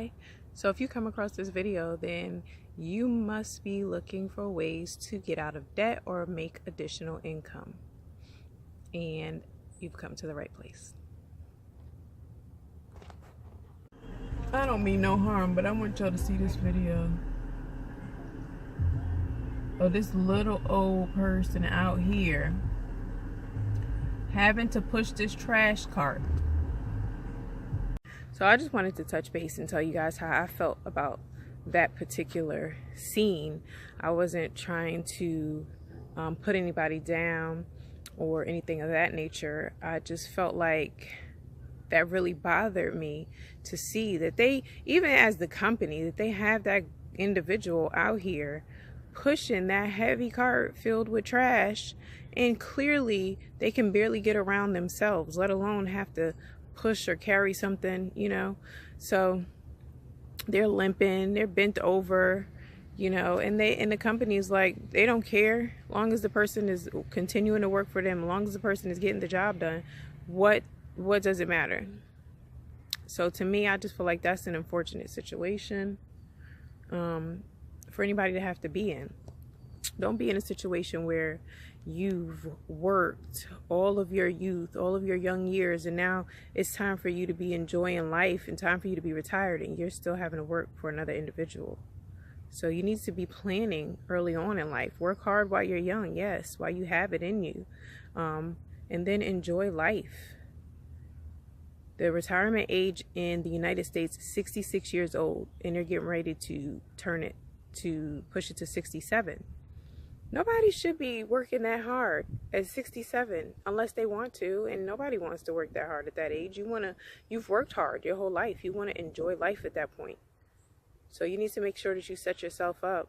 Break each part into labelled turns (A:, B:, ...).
A: Hi. So if you come across this video, then you must be looking for ways to get out of debt or make additional income. And you've come to the right place. I don't mean no harm, but I want y'all to see this video of this little old person out here having to push this trash cart. So I just wanted to touch base and tell you guys how I felt about that particular scene. I wasn't trying to put anybody down or anything of that nature. I just felt like that really bothered me to see that they, even as the company, that they have that individual out here pushing that heavy cart filled with trash, and clearly they can barely get around themselves, let alone have to push or carry something, you know. So they're limping, they're bent over, you know, and the company's like, they don't care, as long as the person is continuing to work for them, as long as the person is getting the job done, what does it matter? So to me, I just feel like that's an unfortunate situation for anybody to have to be in. Don't be in a situation where you've worked all of your youth, all of your young years, and now it's time for you to be enjoying life and time for you to be retired, and you're still having to work for another individual. So you need to be planning early on in life. Work hard while you're young, yes, while you have it in you, and then enjoy life. The retirement age in the United States is 66 years old, and they're getting ready to push it to 67. Nobody should be working that hard at 67 unless they want to, and nobody wants to work that hard at that age. You've worked hard your whole life. You want to enjoy life at that point. So you need to make sure that you set yourself up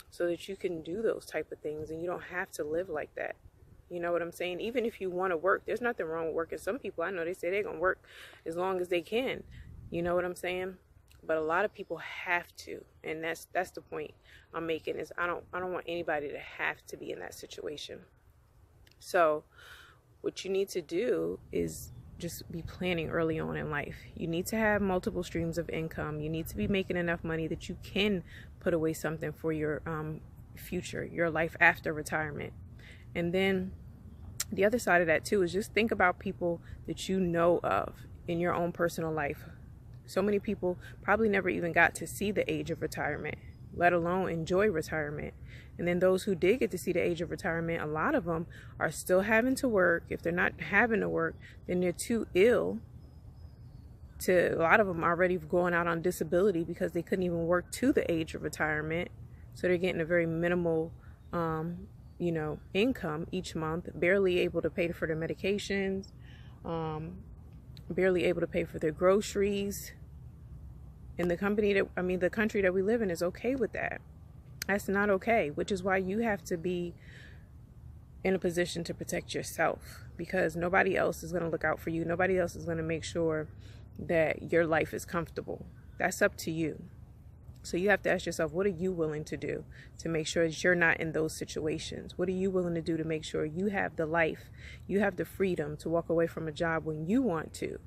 A: so that you can do those type of things and you don't have to live like that. You know what I'm saying? Even if you want to work, there's nothing wrong with working. Some people I know, they say they're going to work as long as they can. You know what I'm saying? But a lot of people have to, and that's the point I'm making, is I don't want anybody to have to be in that situation. So what you need to do is just be planning early on in life. You need to have multiple streams of income. You need to be making enough money that you can put away something for your future, your life after retirement. And then the other side of that too is just think about people that you know of in your own personal life. So many people probably never even got to see the age of retirement, let alone enjoy retirement. And then those who did get to see the age of retirement, a lot of them are still having to work. If they're not having to work, then they're too ill a lot of them are already going out on disability because they couldn't even work to the age of retirement. So they're getting a very minimal, income each month, barely able to pay for their medications, barely able to pay for their groceries. And the country that we live in is okay with that. That's not okay, which is why you have to be in a position to protect yourself, because nobody else is going to look out for you. Nobody else is going to make sure that your life is comfortable. That's up to you. So you have to ask yourself, what are you willing to do to make sure that you're not in those situations? What are you willing to do to make sure you have the life, you have the freedom to walk away from a job when you want to,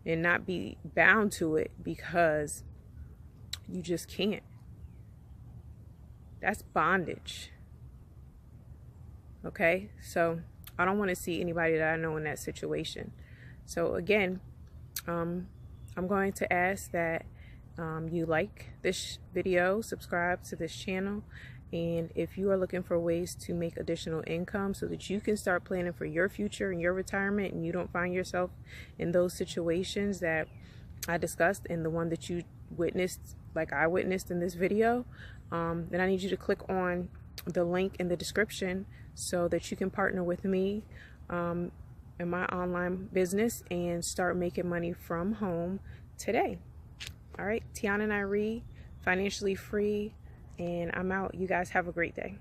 A: and not be bound to it because you just can't? That's bondage. Okay? So I don't want to see anybody that I know in that situation. So again, I'm going to ask that you like this video, subscribe to this channel, and if you are looking for ways to make additional income so that you can start planning for your future and your retirement, and you don't find yourself in those situations that I discussed and the one that you witnessed, like I witnessed in this video, then I need you to click on the link in the description so that you can partner with me in my online business and start making money from home today. All right, Tionna and Nyree, financially free, and I'm out. You guys have a great day.